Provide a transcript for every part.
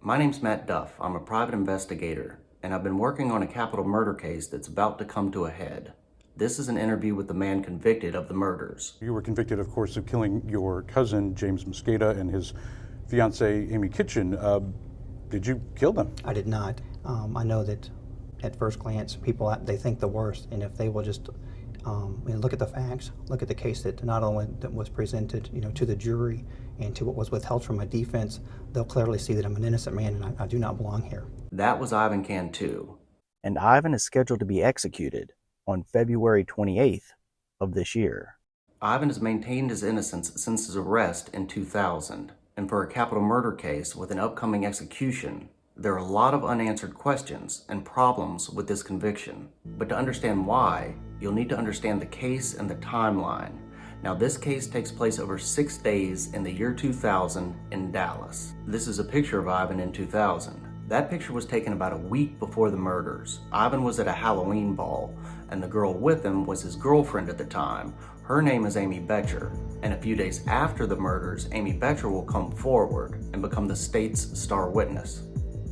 My name's Matt Duff. I'm a private investigator, and I've been working on a capital murder case that's about to come to a head. This is an interview with the man convicted of the murders. You were convicted, of course, of killing your cousin, James Mosqueda, and his fiancee, Amy Kitchen. Did you kill them? I did not. I know that at first glance, people, they think the worst, and if they will just look at the facts, look at the case that not only that was presented, to the jury and to what was withheld from my defense, they'll clearly see that I'm an innocent man and I do not belong here. That was Ivan Cantu. And Ivan is scheduled to be executed on February 28th of this year. Ivan has maintained his innocence since his arrest in 2000. And for a capital murder case with an upcoming execution, there are a lot of unanswered questions and problems with this conviction. But to understand why, you'll need to understand the case and the timeline. Now, this case takes place over 6 days in the year 2000 in Dallas. This is a picture of Ivan in 2000. That picture was taken about a week before the murders. Ivan was at a Halloween ball, and the girl with him was his girlfriend at the time. Her name is Amy Boettcher, and a few days after the murders, Amy Boettcher will come forward and become the state's star witness.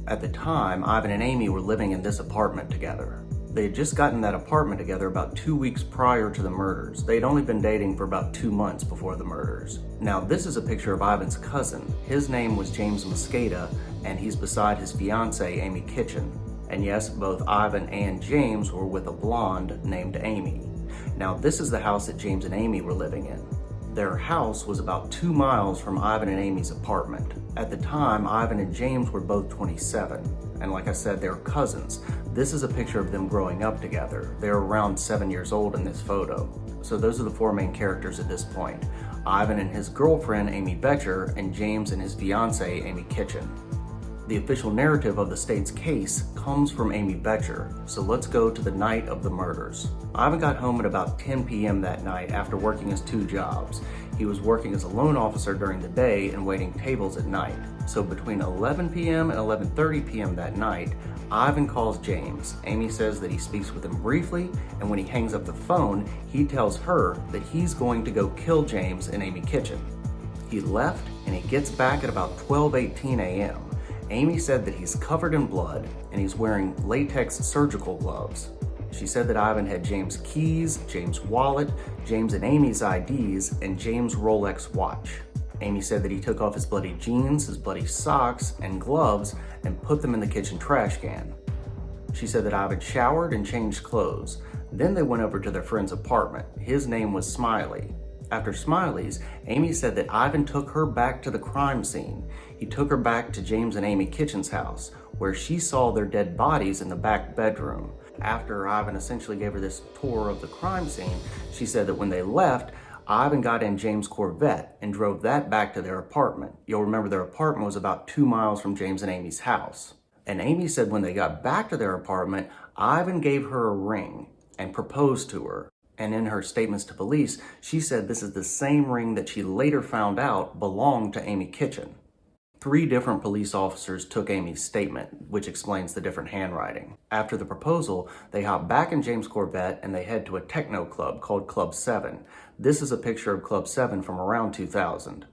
At the time, Ivan and Amy were living in this apartment together. They had just gotten that apartment together about 2 weeks prior to the murders. They had only been dating for about 2 months before the murders. Now, this is a picture of Ivan's cousin. His name was James Mosqueda, and he's beside his fiancee, Amy Kitchen. And yes, both Ivan and James were with a blonde named Amy. Now, this is the house that James and Amy were living in. Their house was about 2 miles from Ivan and Amy's apartment. At the time, Ivan and James were both 27. And like I said, they're cousins. This is a picture of them growing up together. They're around 7 years old in this photo. So those are the 4 main characters at this point. Ivan and his girlfriend, Amy Boettcher, and James and his fiancee, Amy Kitchen. The official narrative of the state's case comes from Amy Boettcher, so let's go to the night of the murders. Ivan got home at about 10 p.m. that night after working his 2 jobs. He was working as a loan officer during the day and waiting tables at night. So between 11 p.m. and 11:30 p.m. that night, Ivan calls James. Amy says that he speaks with him briefly, and when he hangs up the phone, he tells her that he's going to go kill James in Amy Kitchen. He left, and he gets back at about 12:18 a.m. Amy said that he's covered in blood and he's wearing latex surgical gloves. She said that Ivan had James' keys, James' wallet, James and Amy's IDs, and James' Rolex watch. Amy said that he took off his bloody jeans, his bloody socks, and gloves and put them in the kitchen trash can. She said that Ivan showered and changed clothes. Then they went over to their friend's apartment. His name was Smiley. After Smiley's, Amy said that Ivan took her back to the crime scene. He took her back to James and Amy Kitchen's house, where she saw their dead bodies in the back bedroom. After Ivan essentially gave her this tour of the crime scene, she said that when they left, Ivan got in James' Corvette and drove that back to their apartment. You'll remember their apartment was about 2 miles from James and Amy's house. And Amy said when they got back to their apartment, Ivan gave her a ring and proposed to her. And in her statements to police, she said this is the same ring that she later found out belonged to Amy Kitchen. 3 different police officers took Amy's statement, which explains the different handwriting. After the proposal, they hop back in James' Corvette and they head to a techno club called Club 7. This is a picture of Club 7 from around 2000.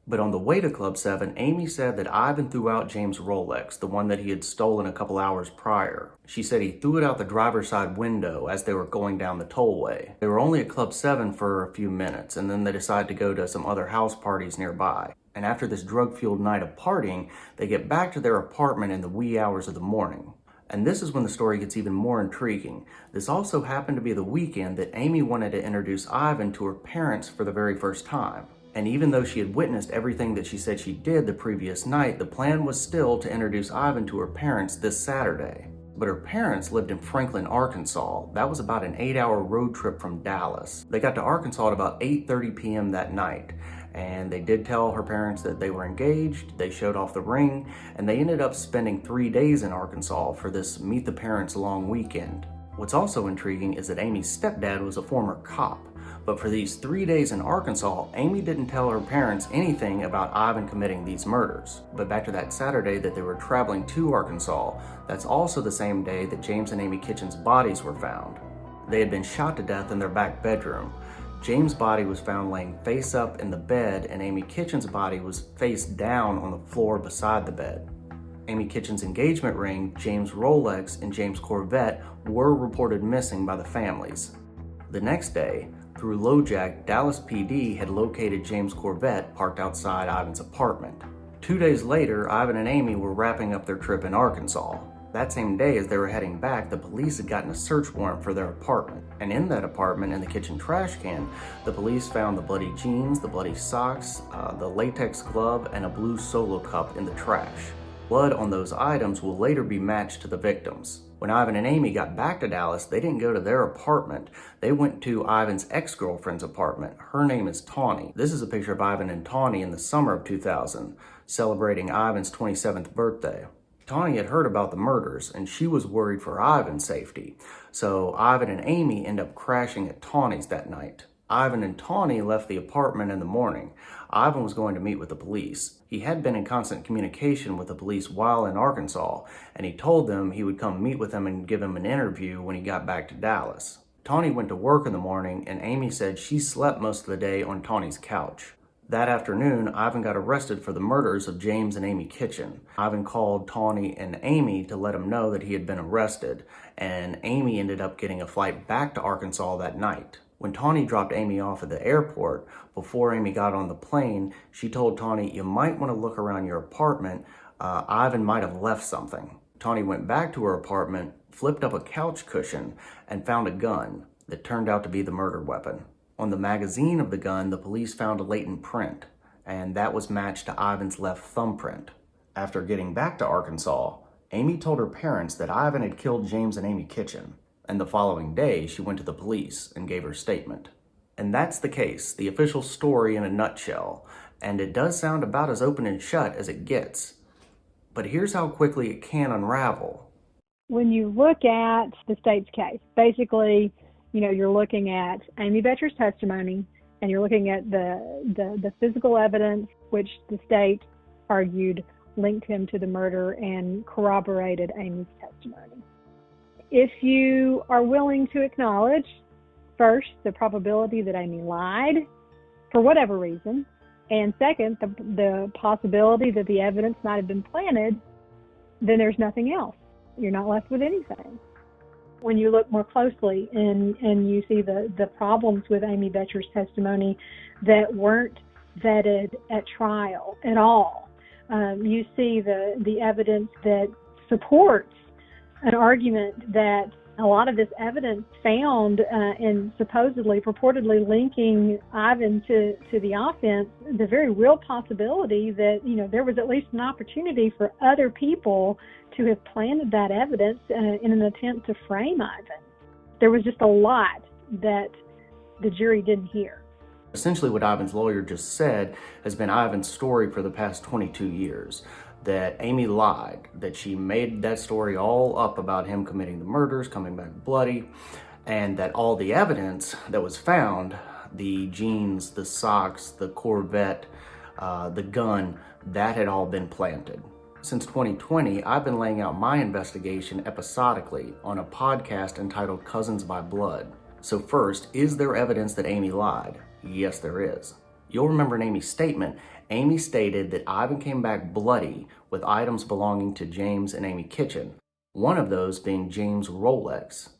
But on the way to Club 7, Amy said that Ivan threw out James' Rolex, the one that he had stolen a couple hours prior. She said he threw it out the driver's side window as they were going down the tollway. They were only at Club 7 for a few minutes, and then they decided to go to some other house parties nearby. And after this drug-fueled night of partying, they get back to their apartment in the wee hours of the morning. And this is when the story gets even more intriguing. This also happened to be the weekend that Amy wanted to introduce Ivan to her parents for the very first time. And even though she had witnessed everything that she said she did the previous night, the plan was still to introduce Ivan to her parents this Saturday. But her parents lived in Franklin, Arkansas. That was about an 8-hour road trip from Dallas. They got to Arkansas at about 8:30 p.m. that night. And they did tell her parents that they were engaged, they showed off the ring, and they ended up spending 3 days in Arkansas for this Meet the Parents long weekend. What's also intriguing is that Amy's stepdad was a former cop. But for these 3 days in Arkansas, Amy didn't tell her parents anything about Ivan committing these murders. But back to that Saturday that they were traveling to Arkansas, that's also the same day that James and Amy Kitchen's bodies were found. They had been shot to death in their back bedroom. James' body was found laying face up in the bed, and Amy Kitchen's body was face down on the floor beside the bed. Amy Kitchen's engagement ring, James' Rolex, and James' Corvette were reported missing by the families. The next day, through LoJack, Dallas PD had located James' Corvette parked outside Ivan's apartment. 2 days later, Ivan and Amy were wrapping up their trip in Arkansas. That same day, as they were heading back, the police had gotten a search warrant for their apartment. And in that apartment, in the kitchen trash can, the police found the bloody jeans, the bloody socks, the latex glove, and a blue Solo cup in the trash. Blood on those items will later be matched to the victims. When Ivan and Amy got back to Dallas, they didn't go to their apartment. They went to Ivan's ex-girlfriend's apartment. Her name is Tawny. This is a picture of Ivan and Tawny in the summer of 2000, celebrating Ivan's 27th birthday. Tawny had heard about the murders, and she was worried for Ivan's safety. So Ivan and Amy end up crashing at Tawny's that night. Ivan and Tawny left the apartment in the morning. Ivan was going to meet with the police. He had been in constant communication with the police while in Arkansas, and he told them he would come meet with them and give him an interview when he got back to Dallas. Tawny went to work in the morning, and Amy said she slept most of the day on Tawny's couch. That afternoon, Ivan got arrested for the murders of James and Amy Kitchen. Ivan called Tawny and Amy to let them know that he had been arrested, and Amy ended up getting a flight back to Arkansas that night. When Tawny dropped Amy off at the airport, before Amy got on the plane, she told Tawny, "You might want to look around your apartment. Ivan might have left something." Tawny went back to her apartment, flipped up a couch cushion, and found a gun that turned out to be the murder weapon. On the magazine of the gun, the police found a latent print, and that was matched to Ivan's left thumbprint. After getting back to Arkansas, Amy told her parents that Ivan had killed James and Amy Kitchen, and the following day she went to the police and gave her statement. And that's the case, the official story in a nutshell, and it does sound about as open and shut as it gets. But here's how quickly it can unravel. When you look at the state's case, basically, you're looking at Amy Boettcher's testimony, and you're looking at the physical evidence, which the state argued linked him to the murder and corroborated Amy's testimony. If you are willing to acknowledge, first, the probability that Amy lied for whatever reason, and second, the possibility that the evidence might have been planted, then there's nothing else. You're not left with anything. When you look more closely and you see the problems with Amy Boettcher's testimony that weren't vetted at trial at all, you see the evidence that supports an argument that a lot of this evidence found and supposedly, purportedly linking Ivan to the offense, the very real possibility that, there was at least an opportunity for other people to have planted that evidence in an attempt to frame Ivan. There was just a lot that the jury didn't hear. Essentially what Ivan's lawyer just said has been Ivan's story for the past 22 years. That Amy lied, that she made that story all up about him committing the murders, coming back bloody, and that all the evidence that was found, the jeans, the socks, the Corvette, the gun, that had all been planted. Since 2020, I've been laying out my investigation episodically on a podcast entitled Cousins by Blood. So first, is there evidence that Amy lied? Yes, there is. You'll remember in Amy's statement, Amy stated that Ivan came back bloody with items belonging to James and Amy Kitchen, one of those being James' Rolex.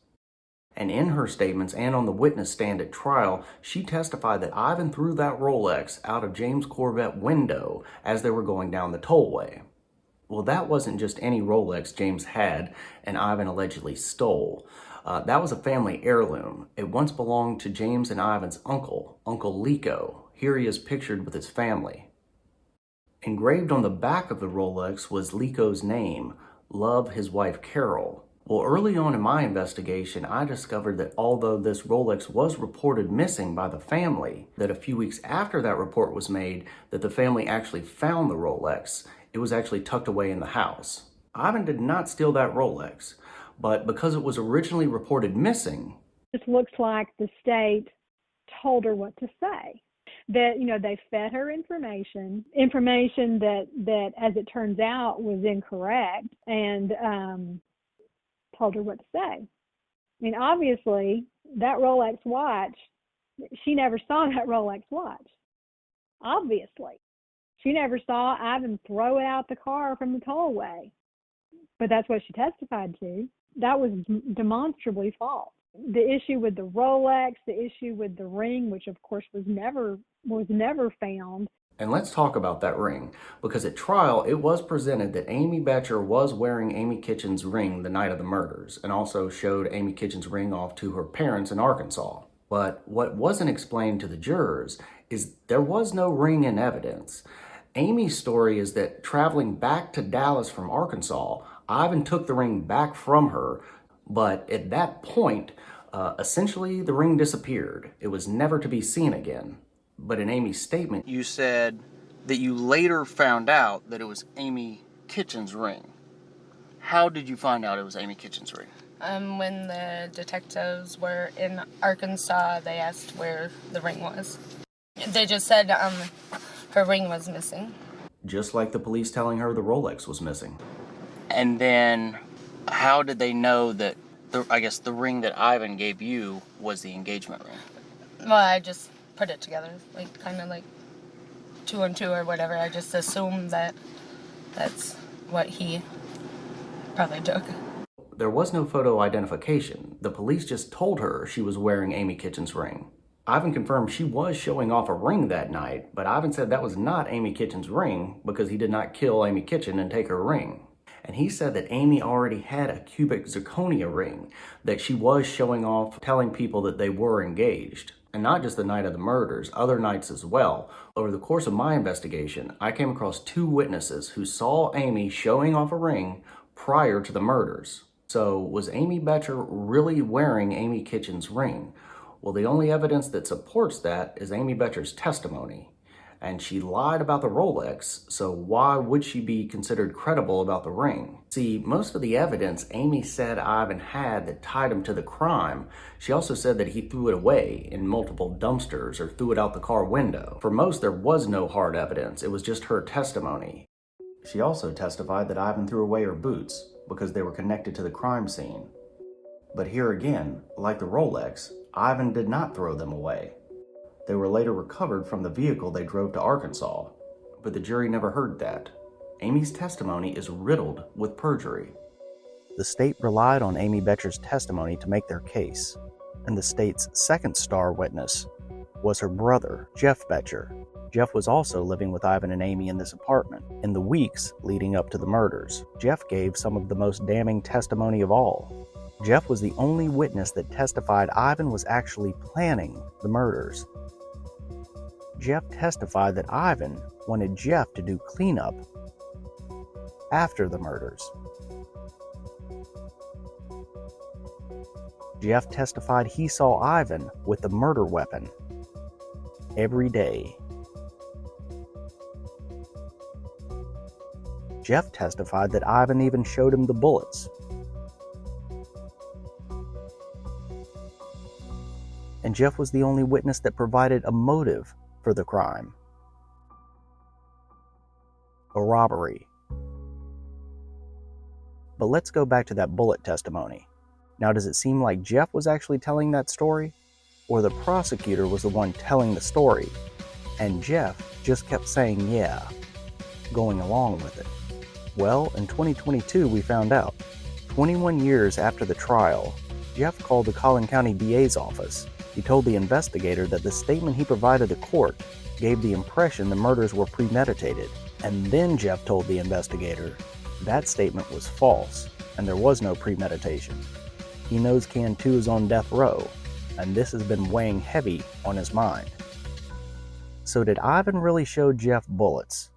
And in her statements and on the witness stand at trial, she testified that Ivan threw that Rolex out of James' Corvette window as they were going down the tollway. Well, that wasn't just any Rolex James had and Ivan allegedly stole. That was a family heirloom. It once belonged to James and Ivan's uncle, Uncle Lico. Here he is pictured with his family. Engraved on the back of the Rolex was Lico's name, Love his wife Carol. Well, early on in my investigation, I discovered that although this Rolex was reported missing by the family, that a few weeks after that report was made, that the family actually found the Rolex. It was actually tucked away in the house. Ivan did not steal that Rolex, but because it was originally reported missing, It looks like the state told her what to say. That, they fed her information that, as it turns out, was incorrect, and told her what to say. I mean, obviously, that Rolex watch, she never saw that Rolex watch. Obviously. She never saw Ivan throw it out the car from the tollway. but that's what she testified to. That was demonstrably false. The issue with the Rolex, the issue with the ring, which of course was never found. And let's talk about that ring, because at trial it was presented that Amy Boettcher was wearing Amy Kitchen's ring the night of the murders, and also showed Amy Kitchen's ring off to her parents in Arkansas. But what wasn't explained to the jurors is there was no ring in evidence. Amy's story is that traveling back to Dallas from Arkansas, Ivan took the ring back from her, but at that point, essentially the ring disappeared. It was never to be seen again. But in Amy's statement, you said that you later found out that it was Amy Kitchen's ring. How did you find out it was Amy Kitchen's ring? When the detectives were in Arkansas, they asked where the ring was. They just said her ring was missing. Just like the police telling her the Rolex was missing. And then, how did they know that, the ring that Ivan gave you was the engagement ring? Well, I just put it together, kind of like 2 and 2 or whatever. I just assumed that that's what he probably took. There was no photo identification. The police just told her she was wearing Amy Kitchen's ring. Ivan confirmed she was showing off a ring that night, but Ivan said that was not Amy Kitchen's ring because he did not kill Amy Kitchen and take her ring. And he said that Amy already had a cubic zirconia ring that she was showing off, telling people that they were engaged. And not just the night of the murders, other nights as well. Over the course of my investigation, I came across 2 witnesses who saw Amy showing off a ring prior to the murders. So was Amy Boettcher really wearing Amy Kitchen's ring? Well, the only evidence that supports that is Amy Boettcher's testimony. And she lied about the Rolex, so why would she be considered credible about the ring? See, most of the evidence Amy said Ivan had that tied him to the crime, she also said that he threw it away in multiple dumpsters or threw it out the car window. For most, there was no hard evidence, it was just her testimony. She also testified that Ivan threw away her boots because they were connected to the crime scene. But here again, like the Rolex, Ivan did not throw them away. They were later recovered from the vehicle they drove to Arkansas, but the jury never heard that. Amy's testimony is riddled with perjury. The state relied on Amy Boettcher's testimony to make their case, and the state's second star witness was her brother, Jeff Boettcher. Jeff was also living with Ivan and Amy in this apartment. In the weeks leading up to the murders, Jeff gave some of the most damning testimony of all. Jeff was the only witness that testified Ivan was actually planning the murders. Jeff testified that Ivan wanted Jeff to do cleanup after the murders. Jeff testified he saw Ivan with the murder weapon every day. Jeff testified that Ivan even showed him the bullets. And Jeff was the only witness that provided a motive for the crime. A robbery. But let's go back to that bullet testimony. Now, does it seem like Jeff was actually telling that story? Or the prosecutor was the one telling the story, and Jeff just kept saying yeah, going along with it? Well, in 2022 we found out. 21 years after the trial, Jeff called the Collin County DA's office. He told the investigator that the statement he provided the court gave the impression the murders were premeditated. And then Jeff told the investigator that statement was false and there was no premeditation. He knows Cantu is on death row, and this has been weighing heavy on his mind. So did Ivan really show Jeff bullets?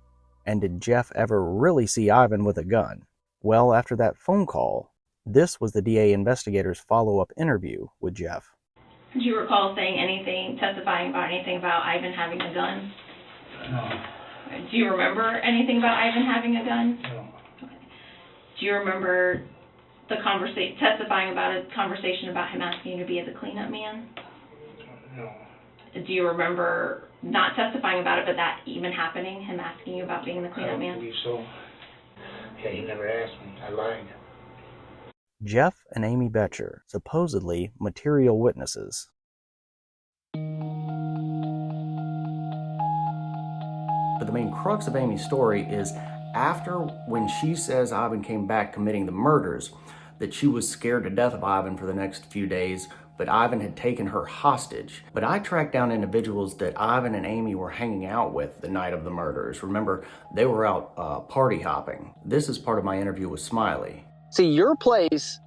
And did Jeff ever really see Ivan with a gun? Well, after that phone call, this was the DA investigator's follow-up interview with Jeff. Do you recall saying anything, testifying about anything about Ivan having a gun? No. Do you remember anything about Ivan having a gun? No. Do you remember the testifying about a conversation about him asking you to be as a cleanup man? No. Do you remember not testifying about it, but that even happening, him asking you about being the I cleanup don't man? believe so. Yeah, he never asked me. I lied. Jeff and Amy Boettcher, supposedly material witnesses. But the main crux of Amy's story is After, when she says Ivan came back committing the murders, that she was scared to death of Ivan for the next few days, but Ivan had taken her hostage. But I tracked down individuals that Ivan and Amy were hanging out with the night of the murders. Remember, they were out party hopping. This is part of my interview with Smiley. See, your place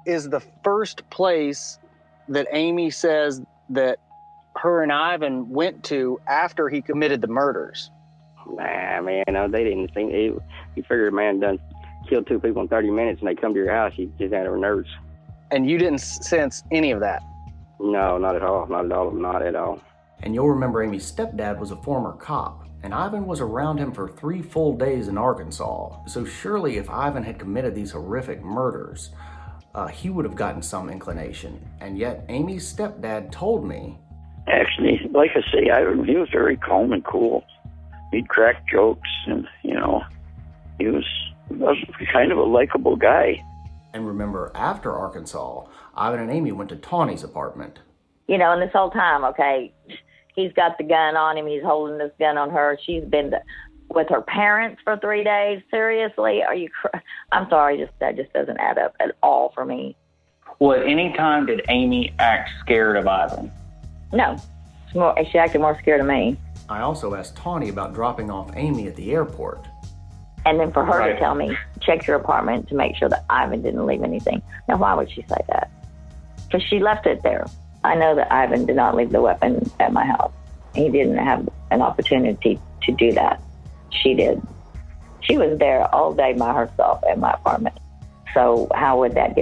is the first place that Amy says that her and Ivan went to after he committed the murders. Nah, man, they didn't think you figured a man done killed 2 people in 30 minutes and they come to your house, you just had her nerves. And you didn't sense any of that? No, not at all, not at all. And you'll remember Amy's stepdad was a former cop, and Ivan was around him for 3 full days in Arkansas. So surely if Ivan had committed these horrific murders, he would have gotten some inclination. And yet Amy's stepdad told me, actually, like I say, he was very calm and cool. He'd crack jokes and, he was kind of a likable guy. And remember, after Arkansas, Ivan and Amy went to Tawny's apartment. And this whole time, okay, he's got the gun on him. He's holding this gun on her. She's been with her parents for 3 days. Seriously? I'm sorry, that just doesn't add up at all for me. Well, at any time did Amy act scared of Ivan? No. She acted more scared of me. I also asked Tawny about dropping off Amy at the airport. And then for her to tell me, check your apartment to make sure that Ivan didn't leave anything. Now, why would she say that? Because she left it there. I know that Ivan did not leave the weapon at my house. He didn't have an opportunity to do that. She did. She was there all day by herself at my apartment. So how would that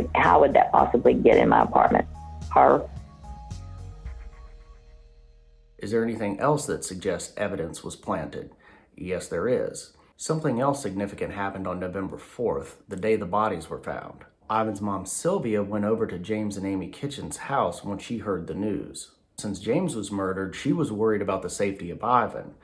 possibly get in my apartment? Her. Is there anything else that suggests evidence was planted? Yes, there is. Something else significant happened on November 4th, the day the bodies were found. Ivan's mom, Sylvia, went over to James and Amy Kitchen's house when she heard the news. Since James was murdered, she was worried about the safety of Ivan,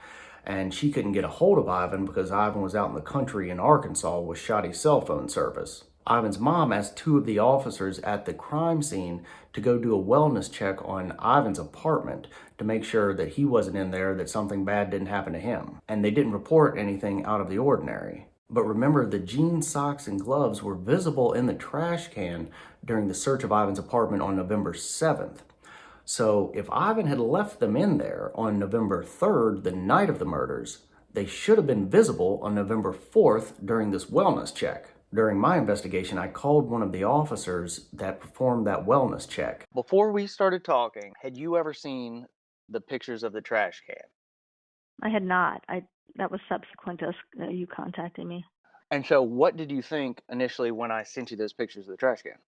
and she couldn't get a hold of Ivan because Ivan was out in the country in Arkansas with shoddy cell phone service. Ivan's mom asked 2 of the officers at the crime scene to go do a wellness check on Ivan's apartment to make sure that he wasn't in there, that something bad didn't happen to him. And they didn't report anything out of the ordinary. But remember, the jeans, socks, and gloves were visible in the trash can during the search of Ivan's apartment on November 7th. So if Ivan had left them in there on November 3rd, the night of the murders, they should have been visible on November 4th during this wellness check. During my investigation, I called one of the officers that performed that wellness check. Before we started talking, had you ever seen the pictures of the trash can? I had not. That was subsequent to you contacting me. And so what did you think initially when I sent you those pictures of the trash can?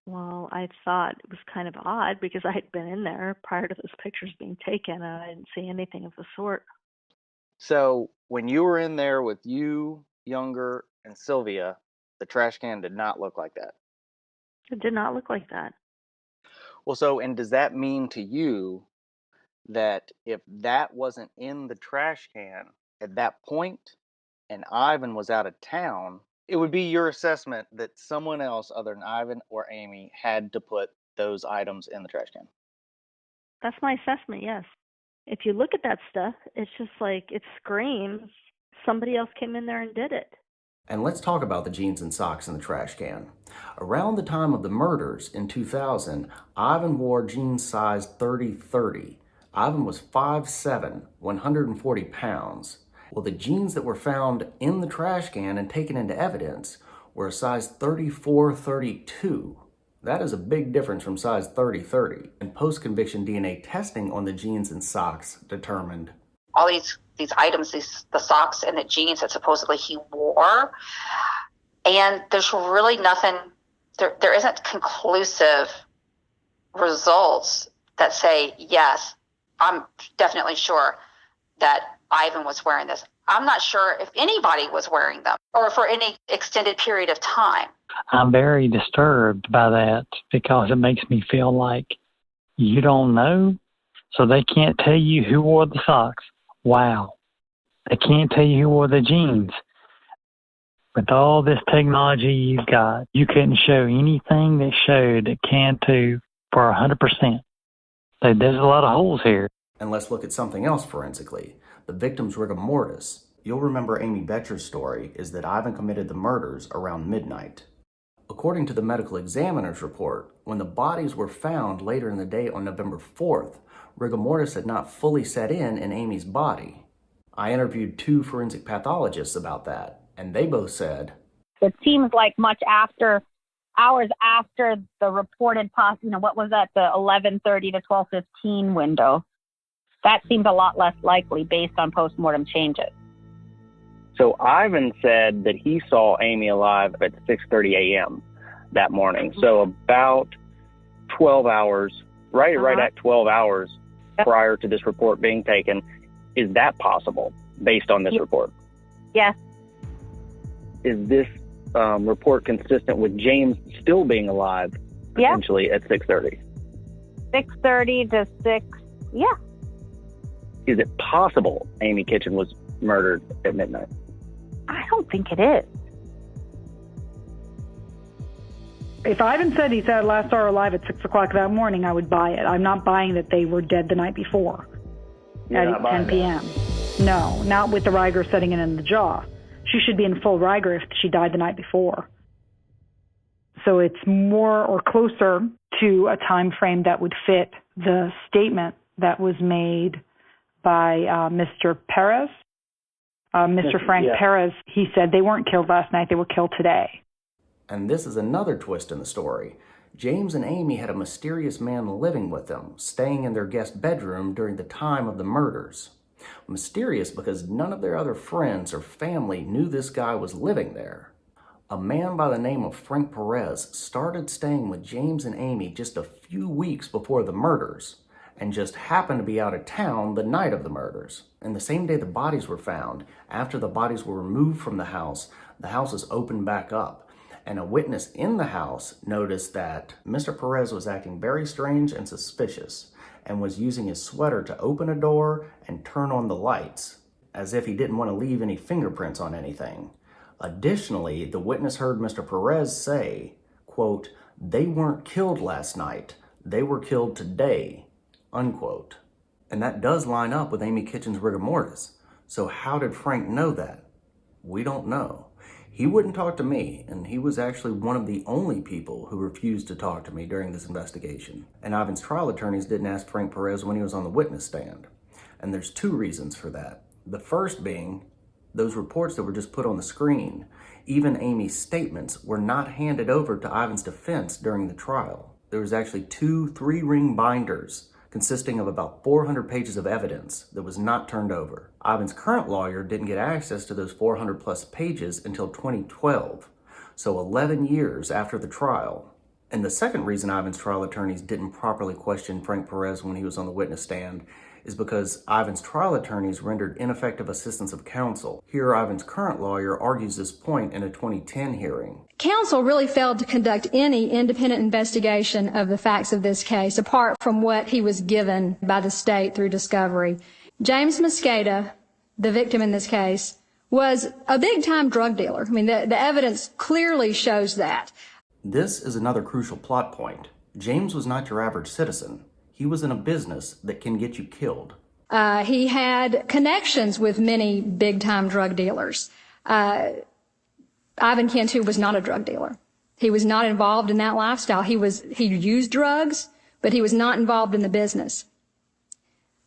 Well, I thought it was kind of odd because I had been in there prior to those pictures being taken and I didn't see anything of the sort. So when you were in there with you, Younger, and Sylvia, the trash can did not look like that. It did not look like that. Well, and does that mean to you that if that wasn't in the trash can at that point and Ivan was out of town, it would be your assessment that someone else other than Ivan or Amy had to put those items in the trash can? That's my assessment, yes. If you look at that stuff, it's just like, it screams somebody else came in there and did it. And let's talk about the jeans and socks in the trash can. Around the time of the murders in 2000, Ivan wore jeans size 30-30. Ivan was 5'7", 140 pounds. Well, the jeans that were found in the trash can and taken into evidence were a size 34-32. That is a big difference from size 30-30. And post-conviction DNA testing on the jeans and socks determined all these items, the socks and the jeans that supposedly he wore, and there's really nothing, there isn't conclusive results that say, yes, I'm definitely sure that Ivan was wearing this. I'm not sure if anybody was wearing them or for any extended period of time. I'm very disturbed by that because it makes me feel like you don't know, so they can't tell you who wore the socks. Wow. They can't tell you who wore the jeans. With all this technology you've got, you couldn't show anything that showed that Cantu for 100%. There's a lot of holes here. And let's look at something else forensically. The victim's rigor mortis. You'll remember Amy Boettcher's story is that Ivan committed the murders around midnight. According to the medical examiner's report, when the bodies were found later in the day on November 4th, rigor mortis had not fully set in Amy's body. I interviewed 2 forensic pathologists about that, and they both said, it seems like hours after the reported what was that, the 11:30 to 12:15 window. That seemed a lot less likely based on postmortem changes. So Ivan said that he saw Amy alive at 6:30 a.m. that morning. So about 12 hours, right at 12 hours prior to this report being taken. Is that possible based on this report? Yes. Is this report consistent with James still being alive potentially at 6:30? 6:30 to 6, yeah. Is it possible Amy Kitchen was murdered at midnight? I don't think it is. If Ivan said he said last saw her alive at 6 o'clock that morning, I would buy it. I'm not buying that they were dead the night before at 10 p.m. No, not with the Riger setting it in the jaw. She should be in full Riger if she died the night before. So it's more or closer to a time frame that would fit the statement that was made by Mr. Perez. Mr. Frank Perez, he said they weren't killed last night, they were killed today. And this is another twist in the story. James and Amy had a mysterious man living with them, staying in their guest bedroom during the time of the murders. Mysterious because none of their other friends or family knew this guy was living there. A man by the name of Frank Perez started staying with James and Amy just a few weeks before the murders, and just happened to be out of town the night of the murders. And the same day the bodies were found, after the bodies were removed from the house was opened back up. And a witness in the house noticed that Mr. Perez was acting very strange and suspicious, and was using his sweater to open a door and turn on the lights, as if he didn't want to leave any fingerprints on anything. Additionally, the witness heard Mr. Perez say, quote, "They weren't killed last night, they were killed today," unquote. And that does line up with Amy Kitchen's rigor mortis. So how did Frank know that? We don't know. He wouldn't talk to me, and he was actually one of the only people who refused to talk to me during this investigation. And Ivan's trial attorneys didn't ask Frank Perez when he was on the witness stand. And there's 2 reasons for that. The first being, those reports that were just put on the screen, even Amy's statements, were not handed over to Ivan's defense during the trial. There was actually 2 3-ring binders consisting of about 400 pages of evidence that was not turned over. Ivan's current lawyer didn't get access to those 400 plus pages until 2012, so 11 years after the trial. And the second reason Ivan's trial attorneys didn't properly question Frank Perez when he was on the witness stand is because Ivan's trial attorneys rendered ineffective assistance of counsel. Here, Ivan's current lawyer argues this point in a 2010 hearing. Counsel really failed to conduct any independent investigation of the facts of this case, apart from what he was given by the state through discovery. James Mosqueda, the victim in this case, was a big-time drug dealer. I mean, the evidence clearly shows that. This is another crucial plot point. James was not your average citizen. He was in a business that can get you killed. He had connections with many big-time drug dealers. Ivan Cantu was not a drug dealer. He was not involved in that lifestyle. He used drugs, but he was not involved in the business.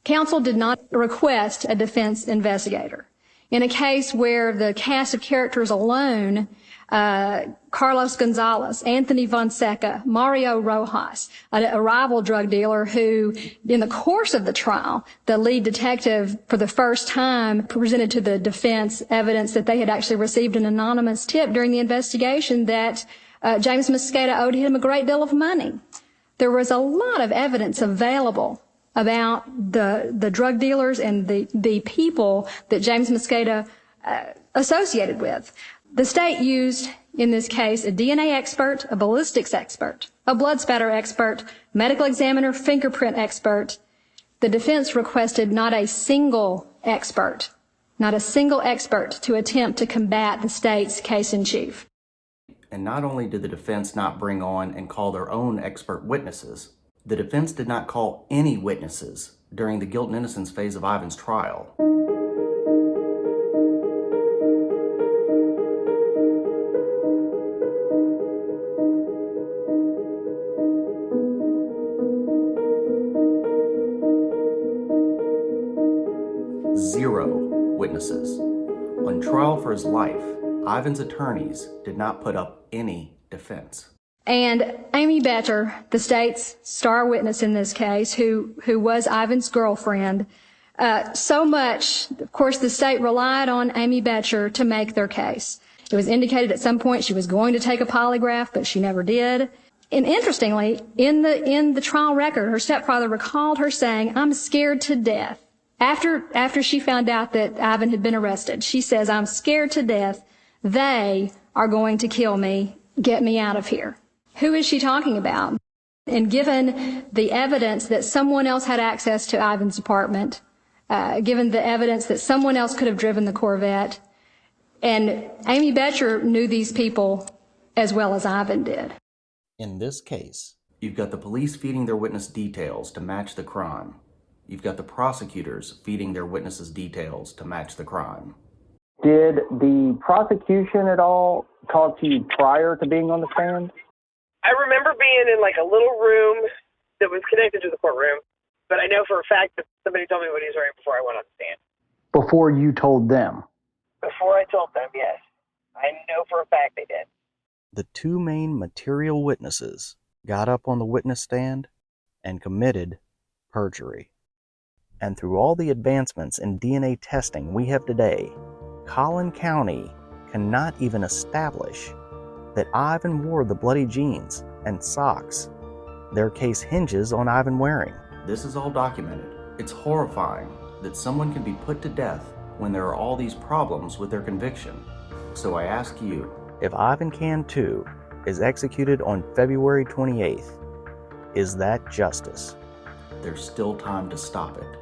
Counsel did not request a defense investigator. In a case where the cast of characters alone, Carlos Gonzalez, Anthony Fonseca, Mario Rojas, a rival drug dealer who, in the course of the trial, the lead detective for the first time presented to the defense evidence that they had actually received an anonymous tip during the investigation that James Mosqueda owed him a great deal of money. There was a lot of evidence available about the drug dealers and the people that James Mosqueda associated with. The state used, in this case, a DNA expert, a ballistics expert, a blood spatter expert, medical examiner, fingerprint expert. The defense requested not a single expert to attempt to combat the state's case in chief. And not only did the defense not bring on and call their own expert witnesses, the defense did not call any witnesses during the guilt and innocence phase of Ivan's trial. 0 witnesses. On trial for his life, Ivan's attorneys did not put up any defense. And Amy Boettcher, the state's star witness in this case, who was Ivan's girlfriend, so much, of course, the state relied on Amy Boettcher to make their case. It was indicated at some point she was going to take a polygraph, but she never did. And interestingly, in the trial record, her stepfather recalled her saying, "I'm scared to death." After she found out that Ivan had been arrested, she says, "I'm scared to death. They are going to kill me. Get me out of here." Who is she talking about? And given the evidence that someone else had access to Ivan's apartment, given the evidence that someone else could have driven the Corvette, and Amy Boettcher knew these people as well as Ivan did. In this case, you've got the police feeding their witness details to match the crime. You've got the prosecutors feeding their witnesses details to match the crime. Did the prosecution at all talk to you prior to being on the stand? I remember being in like a little room that was connected to the courtroom, but I know for a fact that somebody told me what he was wearing before I went on the stand. Before you told them? Before I told them, yes. I know for a fact they did. The 2 main material witnesses got up on the witness stand and committed perjury. And through all the advancements in DNA testing we have today, Collin County cannot even establish that Ivan wore the bloody jeans and socks their case hinges on Ivan wearing. This is all documented. It's horrifying that someone can be put to death when there are all these problems with their conviction. So I ask you, if Ivan Cantu is executed on February 28th, is that justice? There's still time to stop it.